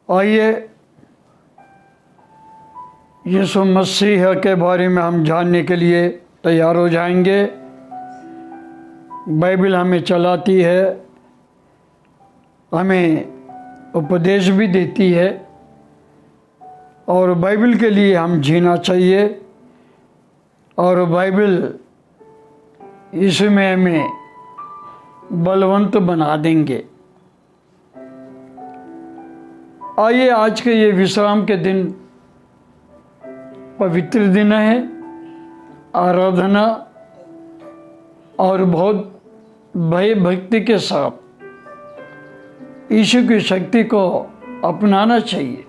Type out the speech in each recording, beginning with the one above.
आइए यीशु मसीह के बारे में हम जानने के लिए तैयार हो जाएंगे। बाइबल हमें चलाती है, हमें उपदेश भी देती है और बाइबल के लिए हम जीना चाहिए और बाइबल इसमें हमें बलवंत बना देंगे। आइए आज के ये विश्राम के दिन पवित्र दिन है, आराधना और बहुत भय भक्ति के साथ यीशु की शक्ति को अपनाना चाहिए।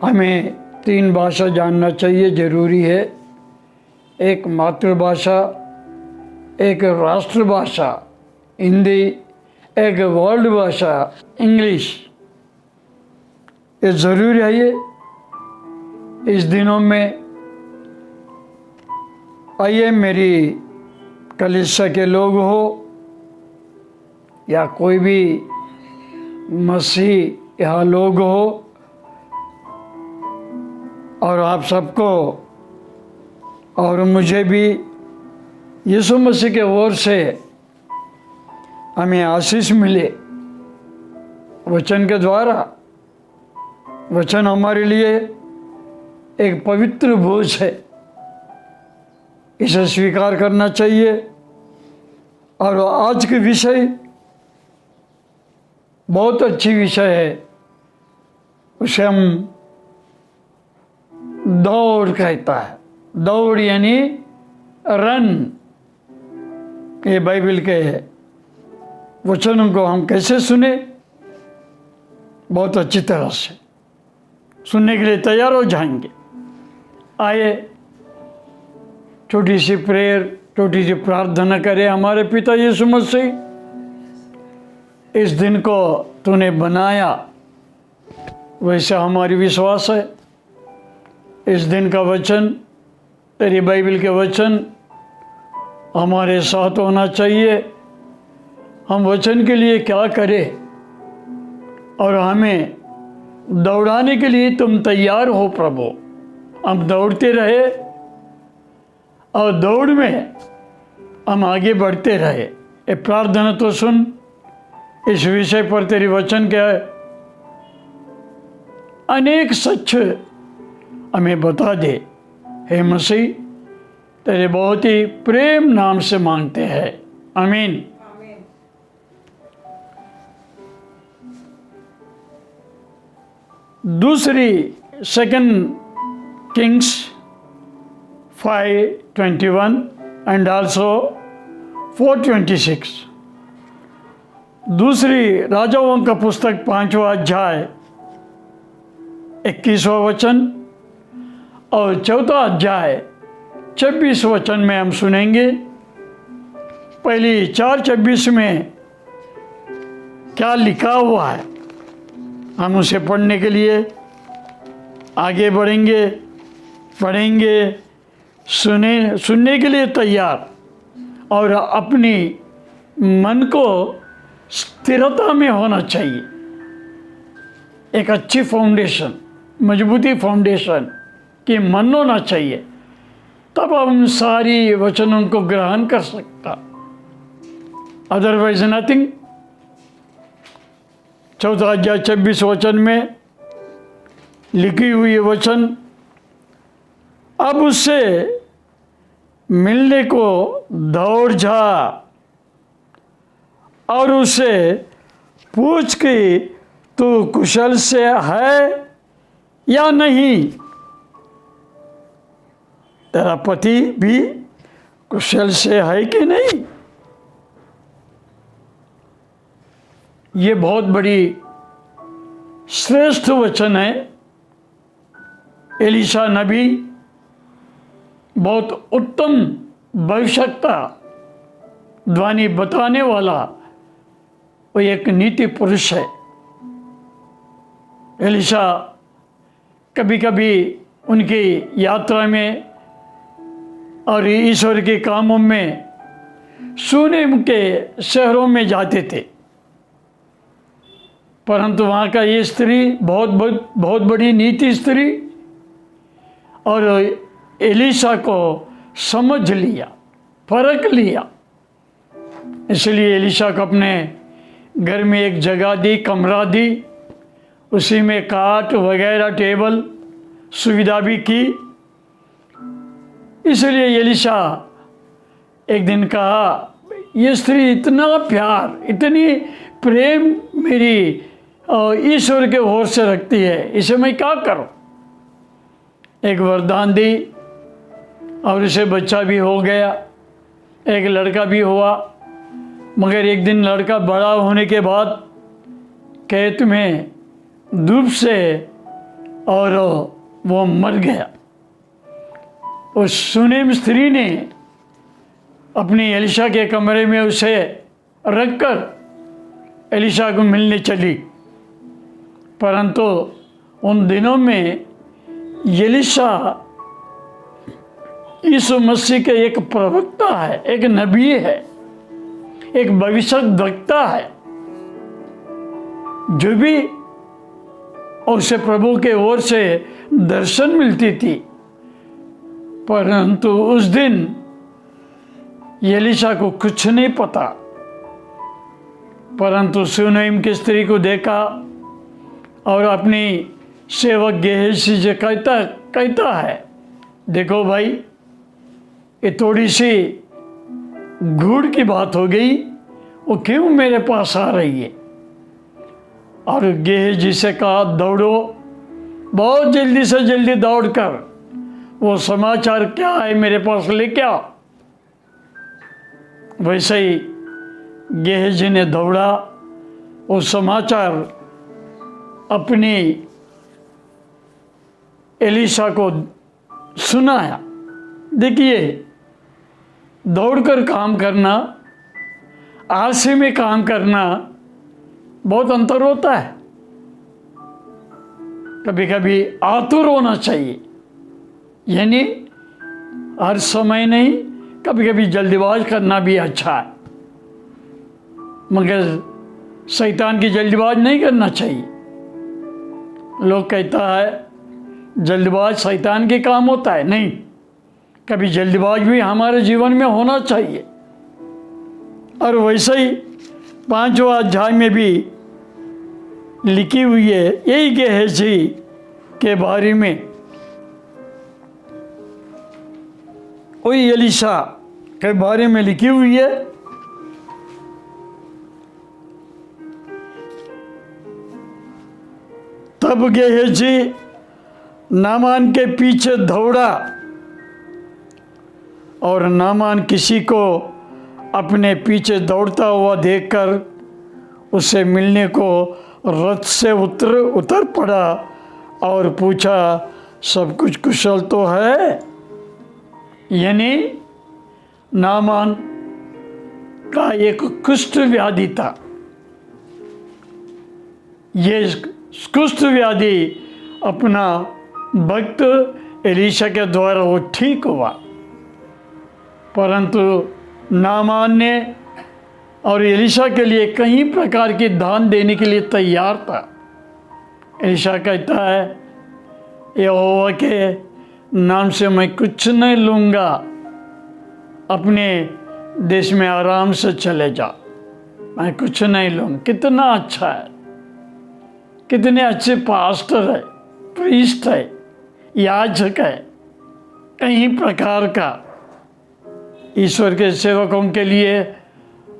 हमें 3 भाषा जानना चाहिए, जरूरी है। एक मातृभाषा, एक राष्ट्रभाषा हिंदी, एक वर्ल्ड भाषा इंग्लिश। ये ज़रूरी है। ये इस दिनों में आइए मेरी कलीसिया के लोग हो या कोई भी मसीह यहाँ लोग हो, और आप सबको और मुझे भी यीशु मसीह के ओर से हमें आशीष मिले वचन के द्वारा। वचन हमारे लिए एक पवित्र बोझ है, इसे स्वीकार करना चाहिए। और आज के विषय बहुत अच्छी विषय है, उसे हम दौड़ कहता है। दौड़ यानी रन। ये बाइबल के वचनों को हम कैसे सुने? बहुत अच्छी तरह से सुनने के लिए तैयार हो जाएंगे। आइए छोटी सी प्रेयर, छोटी सी प्रार्थना करें। हमारे पिता यीशु मसीह, इस दिन को तूने बनाया, वैसा हमारी विश्वास है। इस दिन का वचन, तेरी बाइबल के वचन हमारे साथ होना चाहिए। हम वचन के लिए क्या करें और हमें दौड़ाने के लिए तुम तैयार हो प्रभु। हम दौड़ते रहे और दौड़ में हम आगे बढ़ते रहे। ये प्रार्थना तो सुन। इस विषय पर तेरी वचन क्या है, अनेक सच हमें बता दे। हे मसीह, तेरे बहुत ही प्रेम नाम से मांगते हैं, आमीन। दूसरी 2 Kings 5:21 and also 4:26। दूसरी राजाओं का पुस्तक 5वां अध्याय 21वां वचन और 4था अध्याय 26 वचन में हम सुनेंगे। पहली 4:26 में क्या लिखा हुआ है, हम उसे पढ़ने के लिए आगे बढ़ेंगे, पढ़ेंगे, सुनने के लिए तैयार और अपनी मन को स्थिरता में होना चाहिए। एक अच्छी फाउंडेशन, मजबूती फाउंडेशन की मन होना चाहिए, तब हम सारी वचनों को ग्रहण कर सकता। Otherwise nothing. 4था अध्याय 26 वचन में लिखी हुई वचन, अब उससे मिलने को दौड़ जा और उसे पूछ कि तू कुशल से है या नहीं। तेरा पति भी कुशल से है कि नहीं? ये बहुत बड़ी श्रेष्ठ वचन है। एलीशा नबी बहुत उत्तम भविष्यवक्ता, ध्वनि बताने वाला, वो एक नीति पुरुष है। एलीशा कभी कभी उनकी यात्रा में और ईश्वर के कामों में शूनेम के शहरों में जाते थे। परंतु वहाँ का ये स्त्री बहुत बड़ी नीति स्त्री, और एलीशा को समझ लिया, परख लिया। इसलिए एलीशा को अपने घर में एक जगह दी, कमरा दी, उसी में काट वगैरह टेबल सुविधा भी की। इसलिए एलीशा एक दिन कहा, ये स्त्री इतना प्यार, इतनी प्रेम मेरी ईश्वर के ओर से रखती है, इसे मैं क्या करूं? एक वरदान दी और उसे बच्चा भी हो गया, एक लड़का भी हुआ। मगर एक दिन लड़का बड़ा होने के बाद खेत में धूप से और वो मर गया। उस सुनेम स्त्री ने अपनी एलीशा के कमरे में उसे रखकर एलीशा को मिलने चली। परंतु उन दिनों में एलीशा यीशु मसीह के एक प्रवक्ता है, एक नबी है, एक भविष्यद्वक्ता है, जो भी उसे प्रभु के ओर से दर्शन मिलती थी। परंतु उस दिन एलीशा को कुछ नहीं पता। परंतु सुनैम की स्त्री को देखा और अपनी सेवक गेहजी से कहता है, देखो भाई, ये थोड़ी सी गुड़ की बात हो गई, वो क्यों मेरे पास आ रही है? और गेहजी से कहा, दौड़ो, बहुत जल्दी से जल्दी दौड़कर वो समाचार क्या है मेरे पास लेके आओ। वैसे ही गेहजी ने दौड़ा, वो समाचार अपनी एलीशा को सुनाया। देखिए, दौड़कर काम करना, आलसी में काम करना बहुत अंतर होता है। कभी कभी आतुर होना चाहिए, यानी हर समय नहीं, कभी कभी जल्दीबाज करना भी अच्छा है, मगर शैतान की जल्दीबाज नहीं करना चाहिए। लोग कहता है जल्दबाज शैतान के काम होता है, नहीं, कभी जल्दबाज भी हमारे जीवन में होना चाहिए। और वैसे ही 5वां अध्याय में भी लिखी हुई है यही गेहजी के बारे में। वही एलीशा के बारे में लिखी हुई है। तब गेहजी नामान के पीछे दौड़ा और नामान किसी को अपने पीछे दौड़ता हुआ देखकर उससे मिलने को रथ से उतर पड़ा और पूछा, सब कुछ कुशल तो है? यानी नामान का एक कुष्ठ व्याधि था। ये कुष्ठ व्याधि अपना भक्त एलीशा के द्वारा वो ठीक हुआ। परंतु नामान ने और एलीशा के लिए कई प्रकार की दान देने के लिए तैयार था। एलीशा कहता है, यहोवा के नाम से मैं कुछ नहीं लूँगा, अपने देश में आराम से चले जा, मैं कुछ नहीं लूँगा। कितना अच्छा है, कितने अच्छे पास्टर है, प्रीस्ट है, याजक है, कई प्रकार का ईश्वर के सेवकों के लिए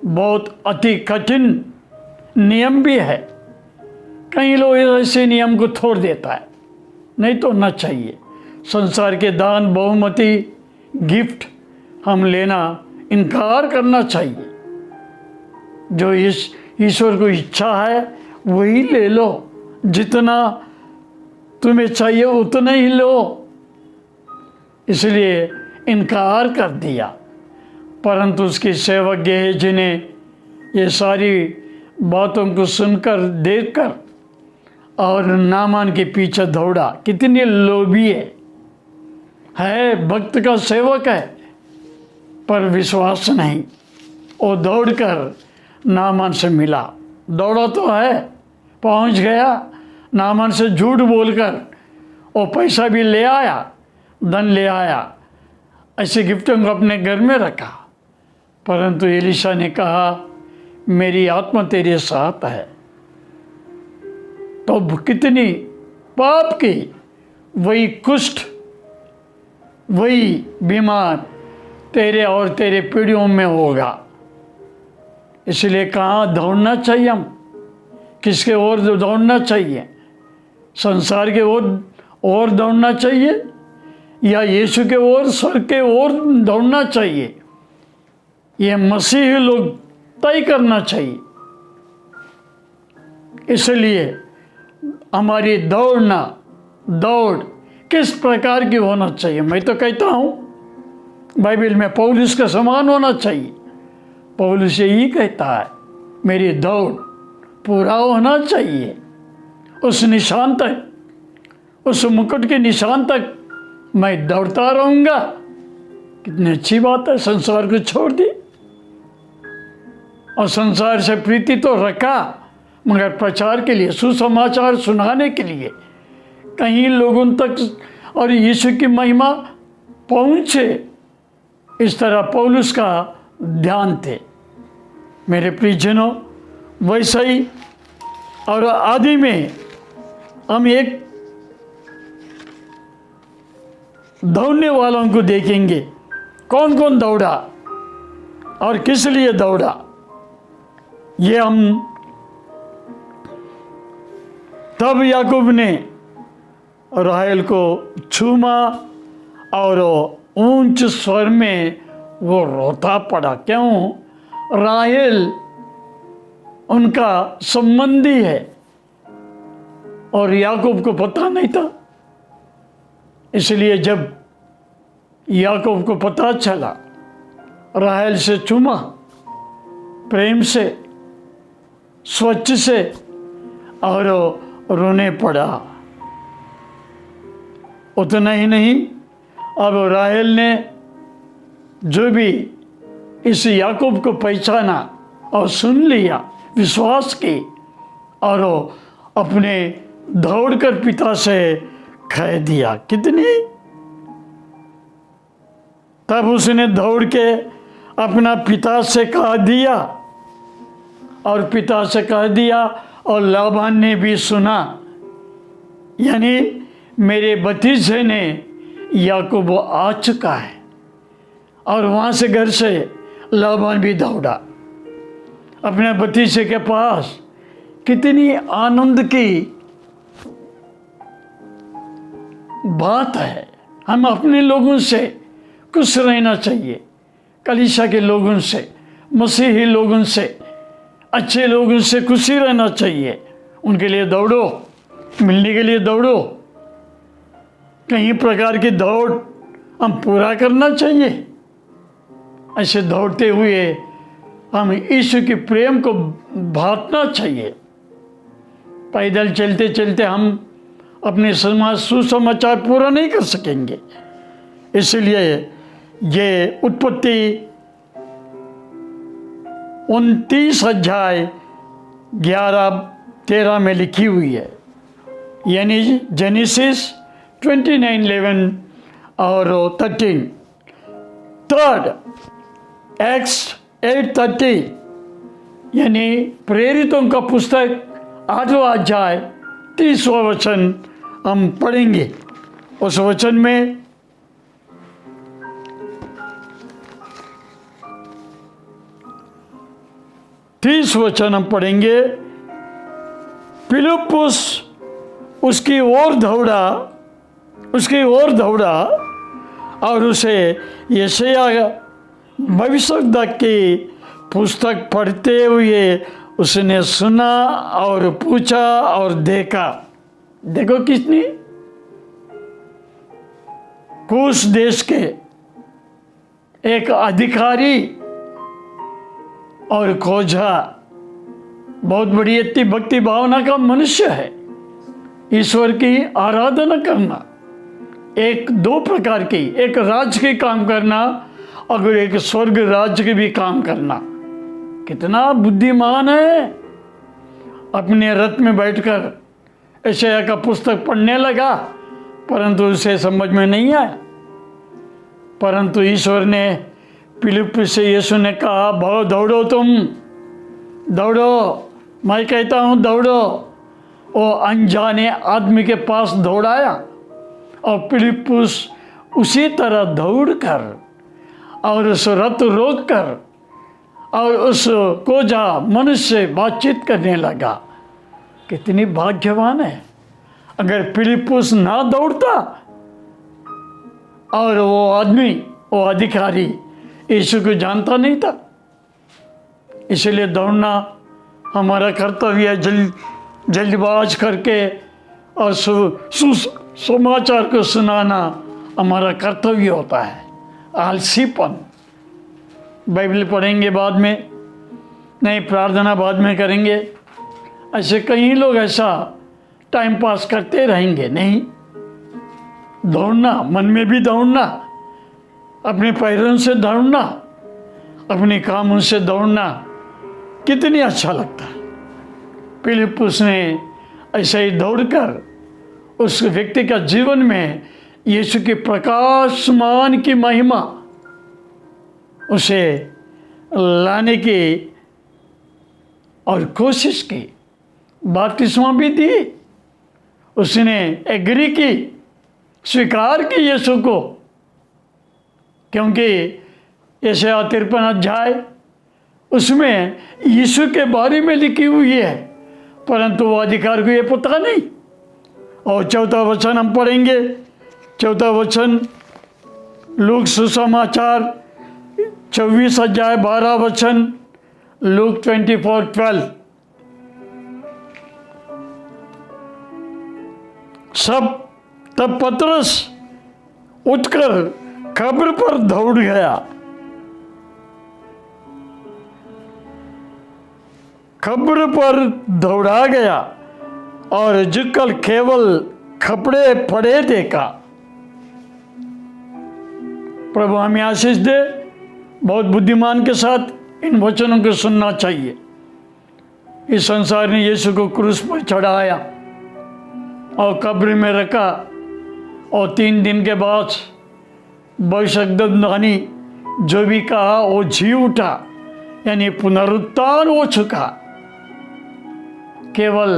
बहुत अति कठिन नियम भी है। कई लोग ऐसे नियम को छोड़ देता है, नहीं तो ना चाहिए। संसार के दान, बहुमति, गिफ्ट हम लेना इनकार करना चाहिए। जो ईश्वर को इच्छा है वही ले लो, जितना तुम्हें चाहिए उतना ही लो। इसलिए इनकार कर दिया। परंतु उसकी सेवक गेहजी ने ये सारी बातों को सुनकर, देखकर और नामान के पीछे दौड़ा। कितनी लोभी है, भक्त का सेवक है, पर विश्वास नहीं। वो दौड़कर नामान से मिला, दौड़ा तो है पहुंच गया, नामान से झूठ बोलकर वो पैसा भी ले आया, धन ले आया, ऐसे गिफ्टों को अपने घर में रखा। परंतु एलीशा ने कहा, मेरी आत्मा तेरे साथ है। तो कितनी पाप की, वही कुष्ठ, वही बीमार तेरे और तेरे पीढ़ियों में होगा। इसलिए कहाँ दौड़ना चाहिए, हम किसके ओर दौड़ना चाहिए? संसार के ओर दौड़ना चाहिए या यीशु के ओर, स्वर्ग के ओर दौड़ना चाहिए? ये मसीही लोग तय करना चाहिए। इसलिए हमारी दौड़ किस प्रकार की होना चाहिए? मैं तो कहता हूँ बाइबल में पौलुस का समान होना चाहिए। पौलुस यही कहता है, मेरी दौड़ पूरा होना चाहिए, उस निशान तक, उस मुकुट के निशान तक मैं दौड़ता रहूँगा। कितनी अच्छी बात है। संसार को छोड़ दी और संसार से प्रीति तो रखा, मगर प्रचार के लिए, सुसमाचार सुनाने के लिए, कहीं लोगों तक और यीशु की महिमा पहुँचे, इस तरह पौलुस का ध्यान थे। मेरे प्रियजनों, वैसा ही और आदि में हम एक दौड़ने वालों को देखेंगे। कौन कौन दौड़ा और किस लिए दौड़ा, ये हम तब याकूब ने राहेल को छूमा और ऊंच स्वर में वो रोता पड़ा। क्यों? राहेल उनका संबंधी है और याकूब को पता नहीं था। इसलिए जब याकूब को पता चला, राहेल से चूमा, प्रेम से, स्वच्छ से, और रोने पड़ा। उतना ही नहीं, अब राहेल ने जो भी इस याकूब को पहचाना और सुन लिया, विश्वास की, और अपने दौड़कर पिता से कह दिया। कितनी, तब उसने दौड़ के अपना पिता से कह दिया, और पिता से कह दिया, और लाबान ने भी सुना। यानी मेरे भतीजे ने याकूब आ चुका है। और वहाँ से, घर से लाबान भी दौड़ा अपने भतीजे के पास। कितनी आनंद की बात है। हम अपने लोगों से खुश रहना चाहिए, कलीसिया के लोगों से, मसीही लोगों से, अच्छे लोगों से खुशी रहना चाहिए। उनके लिए दौड़ो, मिलने के लिए दौड़ो। कई प्रकार की दौड़ हम पूरा करना चाहिए। ऐसे दौड़ते हुए हम यीशु के प्रेम को बांटना चाहिए। पैदल चलते चलते हम अपने सुसमाचार पूरा नहीं कर सकेंगे। इसलिए ये उत्पत्ति 29 अध्याय 11-13 में लिखी हुई है, यानी जेनेसिस 29:11 और 13। थर्ड, एक्ट्स 8:30, यानी प्रेरितों का पुस्तक 8वां अध्याय 30वां वचन हम पढ़ेंगे। उस वचन में वचन हम पढ़ेंगे। फिलिप्पुस उसकी ओर दौड़ा और उसे यशायाह भविष्यवक्ता की पुस्तक पढ़ते हुए उसने सुना और पूछा और देखा। देखो किसने, कूश देश के एक अधिकारी और खोजा, बहुत बड़ी इतनी भक्ति भावना का मनुष्य है। ईश्वर की आराधना करना, एक दो प्रकार की, एक राज्य के काम करना और एक स्वर्ग राज्य के भी काम करना। कितना बुद्धिमान है अपने रथ में बैठकर यशायाह का पुस्तक पढ़ने लगा, परंतु उसे समझ में नहीं आया। परंतु ईश्वर ने फिलिप्पुस से यीशु ने कहा, भाव दौड़ो, तुम दौड़ो, मैं कहता हूँ दौड़ो। वो अनजाने आदमी के पास दौड़ाया और फिलिप्पुस उसी तरह दौड़कर और उस रथ रोक कर और उस कोझा मनुष्य से बातचीत करने लगा। कितनी भाग्यवान है। अगर फिलिप्पुस ना दौड़ता और वो आदमी, वो अधिकारी यीशु को जानता नहीं था। इसलिए दौड़ना हमारा कर्तव्य है। जल्दबाज करके और समाचार को सुनाना हमारा कर्तव्य होता है। आलसीपन। बाइबल पढ़ेंगे बाद में, नहीं प्रार्थना बाद में करेंगे, ऐसे कई लोग ऐसा टाइम पास करते रहेंगे। नहीं, दौड़ना, मन में भी दौड़ना, अपने पैरों से दौड़ना, अपने कामों से दौड़ना कितनी अच्छा लगता है। फिलिप्पुस ने ऐसे ही दौड़कर उस व्यक्ति का जीवन में यीशु के प्रकाशमान की महिमा उसे लाने की और कोशिश की। बपतिस्मा भी दी, उसने एग्री की, स्वीकार की यीशु को, क्योंकि यशायाह 53 अध्याय उसमें यीशु के बारे में लिखी हुई है, परंतु वो अधिकार को ये पता नहीं। और 4वां वचन हम पढ़ेंगे। 4वां वचन लूक सुसमाचार 24 अध्याय 12 वचन, लूक 24:12। तब पतरस उठकर कब्र पर दौड़ गया। कब्र पर दौड़ा गया और झुककर केवल कपड़े पड़े देखा। प्रभु हमें आशीष दे। बहुत बुद्धिमान के साथ इन वचनों को सुनना चाहिए। इस संसार ने यीशु को क्रूस पर चढ़ाया और कब्र में रखा, और 3 दिन के बाद भविष्यद्वक्तानी जो भी कहा वो जी उठा, यानी पुनरुत्थान हो चुका। केवल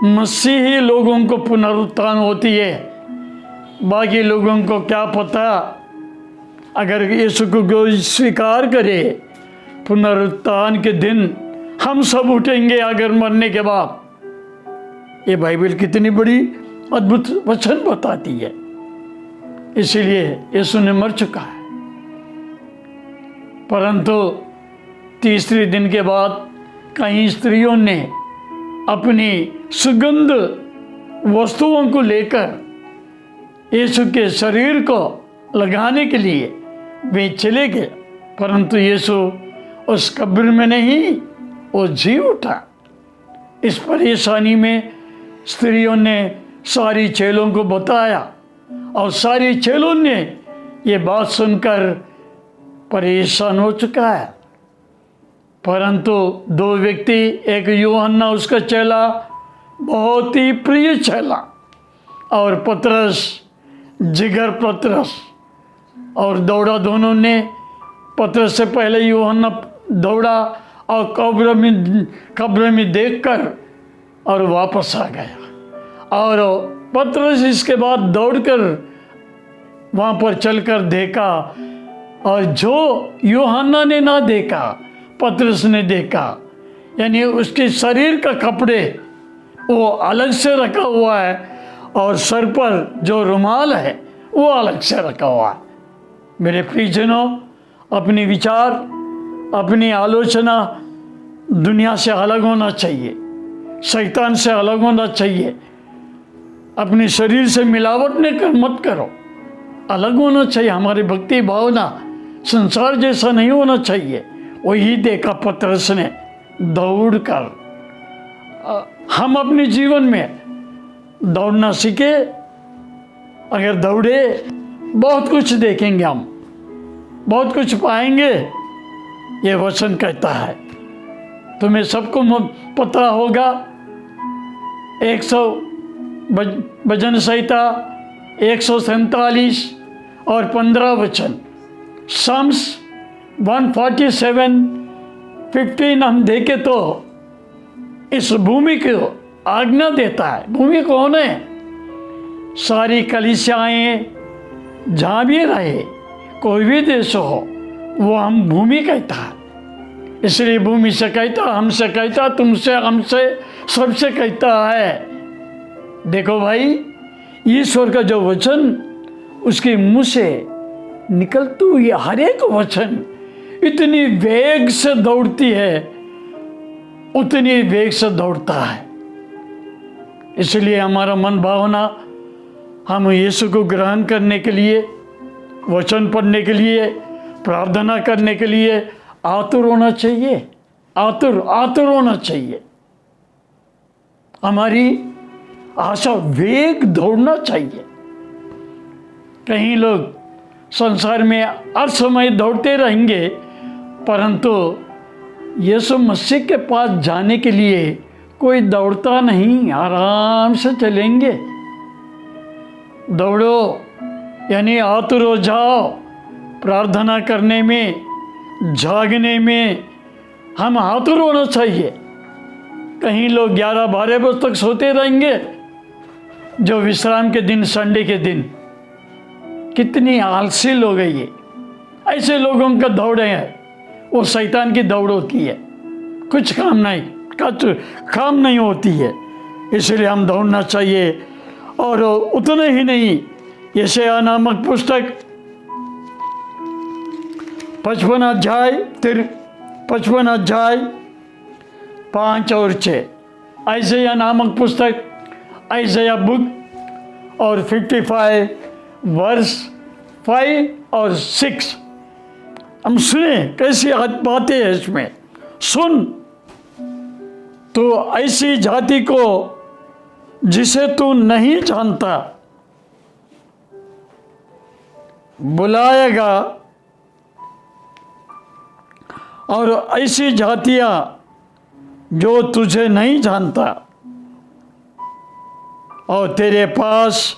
मसीही लोगों को पुनरुत्थान होती है, बाकी लोगों को क्या पता। अगर यीशु को स्वीकार करे, पुनरुत्थान के दिन हम सब उठेंगे अगर मरने के बाद। ये बाइबल कितनी बड़ी अद्भुत वचन बताती है। इसीलिए यीशु ने मर चुका है, परंतु तीसरे दिन के बाद कई स्त्रियों ने अपनी सुगंध वस्तुओं को लेकर यीशु के शरीर को लगाने के लिए वे चले गए, परंतु यीशु उस कब्र में नहीं, वो जी उठा। इस परेशानी में स्त्रियों ने सारी चेलों को बताया और सारी चेलों ने ये बात सुनकर परेशान हो चुका है। परंतु 2 व्यक्ति, एक यूहन्ना उसका चेला, बहुत ही प्रिय चेला, और पतरस, जिगर पतरस, और दौड़ा। दोनों ने, पतरस से पहले यूहन्ना दौड़ा और कब्र में देखकर और वापस आ गया। और पतरस इसके बाद दौड़कर वहाँ पर चलकर देखा, और जो यूहन्ना ने ना देखा पतरस ने देखा, यानी उसके शरीर का कपड़े वो अलग से रखा हुआ है और सर पर जो रुमाल है वो अलग से रखा हुआ है। मेरे प्रियजनों, अपने विचार, अपनी आलोचना दुनिया से अलग होना चाहिए, शैतान से अलग होना चाहिए। अपने शरीर से मिलावट मत करो, अलग होना चाहिए। हमारी भक्ति भावना संसार जैसा नहीं होना चाहिए। वही देखा पतरस ने दौड़कर। हम अपने जीवन में दौड़ना सीखे। अगर दौड़े, बहुत कुछ देखेंगे, हम बहुत कुछ पाएंगे, ये वचन कहता है। तुम्हें सबको पता होगा 100 भजन संहिता 147 और 15 वचन, साम्स 147:15 हम देखें तो इस भूमि को आज्ञा देता है। भूमि कौन है? सारी कलीसियाएं जहाँ भी रहे, कोई भी देश हो, वो हम भूमि कहता है। इसलिए भूमि से कहता, हमसे कहता, तुमसे, हमसे, सबसे कहता है। देखो भाई, ईश्वर का जो वचन उसके मुंह से निकलती हुई हर एक वचन इतनी वेग से दौड़ती है, उतनी वेग से दौड़ता है। इसलिए हमारा मन भावना, हम यीशु को ग्रहण करने के लिए, वचन पढ़ने के लिए, प्रार्थना करने के लिए आतुर होना चाहिए। आतुर होना चाहिए। हमारी आशा वेग दौड़ना चाहिए। कहीं लोग संसार में हर समय दौड़ते रहेंगे, परंतु यीशु मसीह के पास जाने के लिए कोई दौड़ता नहीं, आराम से चलेंगे। दौड़ो यानी आतुर हो जाओ। प्रार्थना करने में, जागने में हम आतुर होना चाहिए। कहीं लोग 11-12 बजे तक सोते रहेंगे, जो विश्राम के दिन, संडे के दिन, कितनी आलसी लोग हैं ये। ऐसे लोगों का दौड़े हैं, वो शैतान की दौड़ होती है, कुछ काम नहीं होती है। इसलिए हम दौड़ना चाहिए। और उतना ही नहीं, यशायाह नामक पुस्तक 55 अध्याय 5 और 6, आइज़ाया नामक पुस्तक, आइज़ाया बुक और 55 वर्स 5 और 6 हम सुने। कैसी बातें हैं इसमें, सुन। तो ऐसी जाति को जिसे तू नहीं जानता बुलाएगा, और ऐसी जातियां जो तुझे नहीं जानता और तेरे पास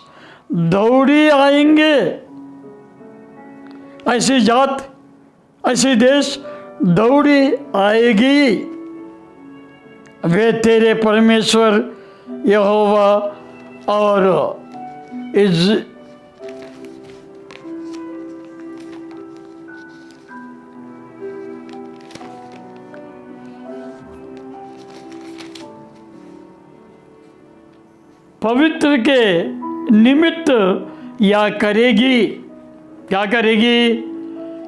दौड़ी आएंगे। ऐसी जात, ऐसी देश दौड़ी आएगी। वे तेरे परमेश्वर यहोवा और पवित्र के निमित्त या करेगी। क्या करेगी?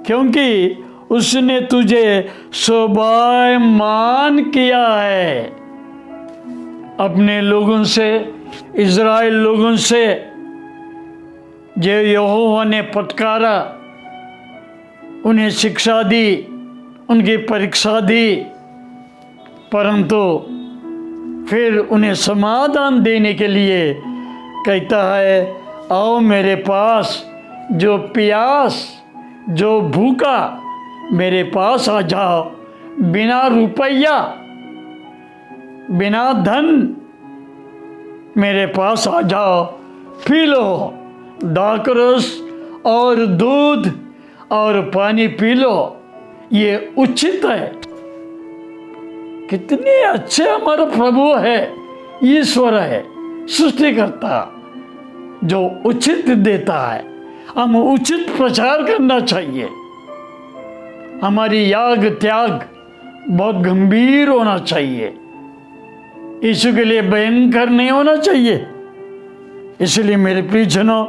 क्योंकि उसने तुझे शोभायमान किया है अपने लोगों से, इज़राइल लोगों से, जो यहोवा ने फटकारा, उन्हें शिक्षा दी, उनकी परीक्षा दी, परंतु फिर उन्हें समाधान देने के लिए कहता है, आओ मेरे पास, जो प्यास, जो भूखा, मेरे पास आ जाओ। बिना रुपया, बिना धन, मेरे पास आ जाओ, पी लो। दाखरस और दूध और पानी पी लो, ये उचित है। कितने अच्छे हमारा प्रभु है, ईश्वर है, सृष्टिकर्ता, जो उचित देता है। हम उचित प्रचार करना चाहिए। हमारी याग त्याग बहुत गंभीर होना चाहिए, यीशु के लिए भयंकर नहीं होना चाहिए। इसलिए मेरे प्रियजनों,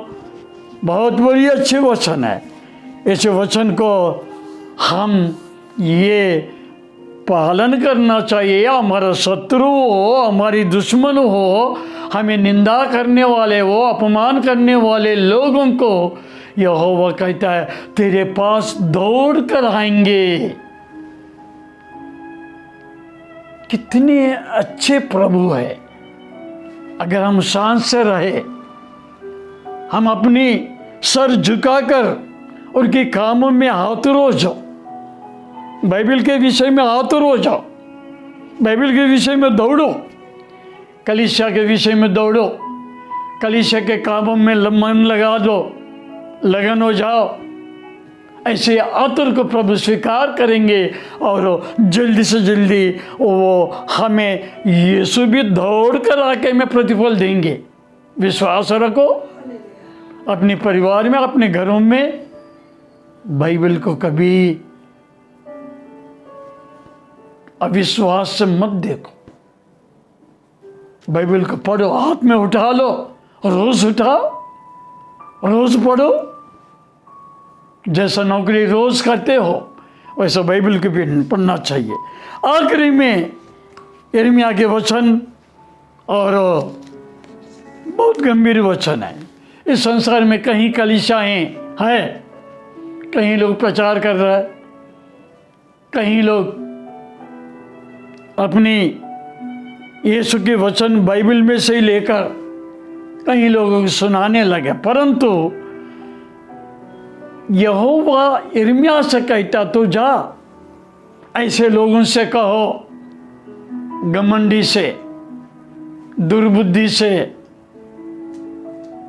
बहुत बड़ी अच्छे वचन है। इस वचन को हम ये पालन करना चाहिए। हमारा शत्रु हो, हमारी दुश्मन हो, हमें निंदा करने वाले हो, अपमान करने वाले लोगों को यहोवा कहता है, तेरे पास दौड़ कर आएंगे। कितने अच्छे प्रभु है। अगर हम शांत से रहे, हम अपनी सर झुकाकर उनके कामों में आतुर हो जाओ, बाइबल के विषय में आतुर हो जाओ, बाइबल के विषय में दौड़ो, कलीसिया के विषय में दौड़ो, कलीसिया के कामों में मन लगा दो, लगन हो जाओ। ऐसे आतुर को प्रभु स्वीकार करेंगे और जल्दी से जल्दी वो हमें यीशु भी दौड़ कर आके में प्रतिफल देंगे। विश्वास रखो अपने परिवार में, अपने घरों में। बाइबल को कभी अविश्वास से मत देखो, बाइबल को पढ़ो, हाथ में उठा लो, रोज उठाओ, रोज पढ़ो। जैसा नौकरी रोज करते हो वैसा बाइबल को भी पढ़ना चाहिए। आखिरी में यिर्मयाह के वचन, और बहुत गंभीर वचन है। इस संसार में कहीं कलीसियाएं हैं, कहीं लोग प्रचार कर रहे हैं, कहीं लोग अपनी यीशु के वचन बाइबल में से ही लेकर कहीं लोगों को सुनाने लगे। परंतु यहोवा यिर्मयाह से कहता, तो जा ऐसे लोगों से कहो, घमंडी से, दुर्बुद्धि से,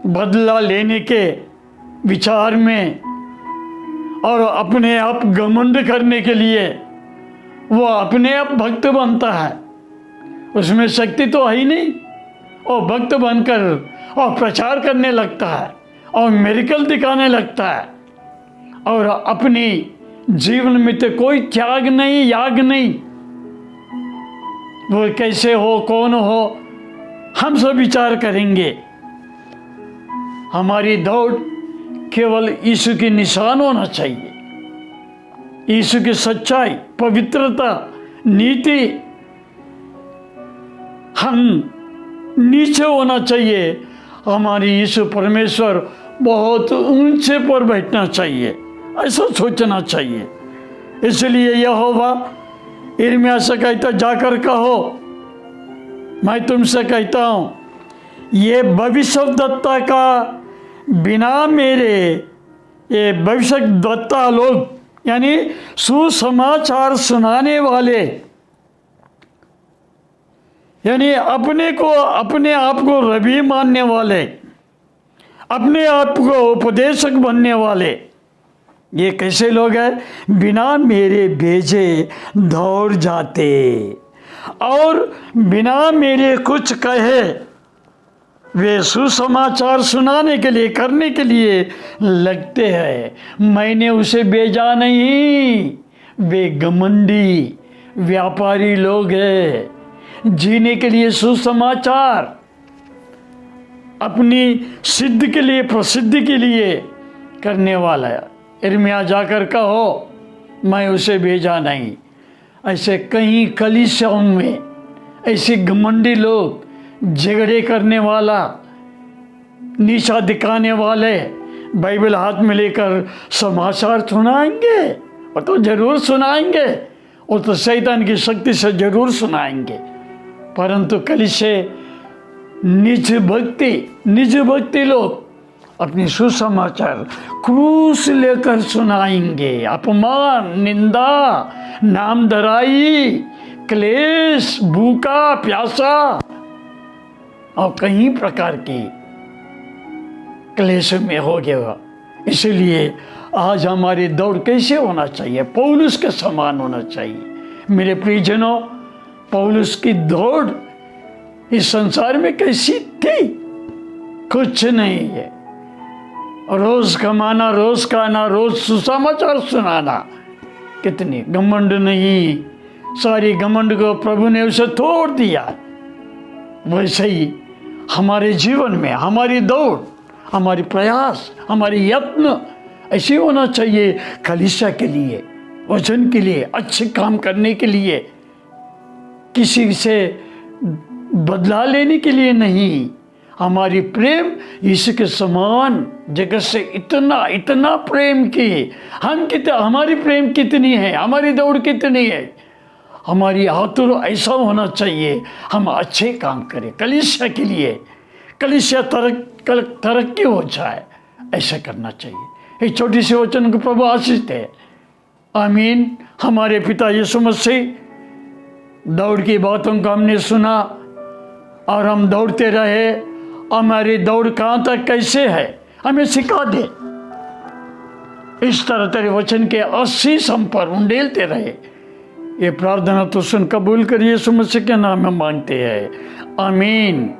बदला लेने के विचार में और अपने आप घमंड करने के लिए वो अपने आप भक्त बनता है, उसमें शक्ति तो है ही नहीं। और भक्त बनकर और प्रचार करने लगता है और मिरेकल दिखाने लगता है, और अपनी जीवन में तो कोई त्याग नहीं, याग नहीं। वो कैसे हो, कौन हो, हम सब विचार करेंगे। हमारी दौड़ केवल यीशु के निशान होना चाहिए। यीशु की सच्चाई, पवित्रता, नीति, हम नीचे होना चाहिए। हमारी यीशु परमेश्वर बहुत ऊंचे पर बैठना चाहिए, ऐसा सोचना चाहिए। इसलिए यहोवा यिर्मयाह से कहता, जाकर कहो, मैं तुमसे कहता हूं, ये भविष्यद्वक्ता का बिना मेरे, ये भविष्यद्वक्ता लोग यानी सुसमाचार सुनाने वाले, यानी अपने आप को रबी मानने वाले, अपने आप को उपदेशक बनने वाले, ये कैसे लोग हैं? बिना मेरे भेजे दौड़ जाते और बिना मेरे कुछ कहे वे सुसमाचार सुनाने के लिए, करने के लिए लगते हैं। मैंने उसे भेजा नहीं, वे घमंडी व्यापारी लोग हैं। जीने के लिए सुसमाचार, अपनी सिद्ध के लिए, प्रसिद्धि के लिए करने वाला है। यिर्मयाह जाकर कहो, मैं उसे भेजा नहीं। ऐसे कई कलीसियाओं में ऐसे घमंडी लोग, झगड़े करने वाला, नीचा दिखाने वाले, बाइबल हाथ में लेकर समाचार सुनाएंगे। वो तो जरूर सुनाएंगे, वो तो शैतान की शक्ति से जरूर सुनाएंगे। परंतु कलीसिया निज भक्ति लोग अपनी सुसमाचार क्रूस लेकर सुनाएंगे। अपमान, निंदा, नामधराई, क्लेश, भूखा प्यासा और कई प्रकार की क्लेश में हो गया। इसलिए आज हमारी दौड़ कैसे होना चाहिए? पौलुस के समान होना चाहिए। मेरे प्रियजनों, पौलुस की दौड़ इस संसार में कैसी थी? कुछ नहीं है। रोज कमाना, रोज खाना, रोज सुसमाचार सुनाना, कितनी घमंड नहीं। सारी घमंड को प्रभु ने उसे तोड़ दिया। वैसे ही हमारे जीवन में हमारी दौड़, हमारी प्रयास, हमारी यत्न ऐसे होना चाहिए। कलीसिया के लिए, वचन के लिए, अच्छे काम करने के लिए, किसी से बदला लेने के लिए नहीं। हमारी प्रेम यीशु के समान जगत से इतना प्रेम की हम हमारी प्रेम कितनी है, हमारी दौड़ कितनी है। हमारी आतुर ऐसा होना चाहिए, हम अच्छे काम करें कलीसिया के लिए, कलीसिया तरक्की हो जाए, ऐसा करना चाहिए। एक छोटी सी वचन को प्रभु आशीष दे। आमीन। हमारे पिता यीशु मसीह दौड़ की बातों को हमने सुना और हम दौड़ते रहे। हमारी दौड़ कहाँ तक कैसे है हमें सिखा दे। इस तरह तेरे वचन के आशीष हम पर उंडेलते रहे। ये प्रार्थना तो सुन कबूल करिए, यीशु मसीह के नाम में मांगते हैं, आमीन।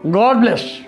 God bless.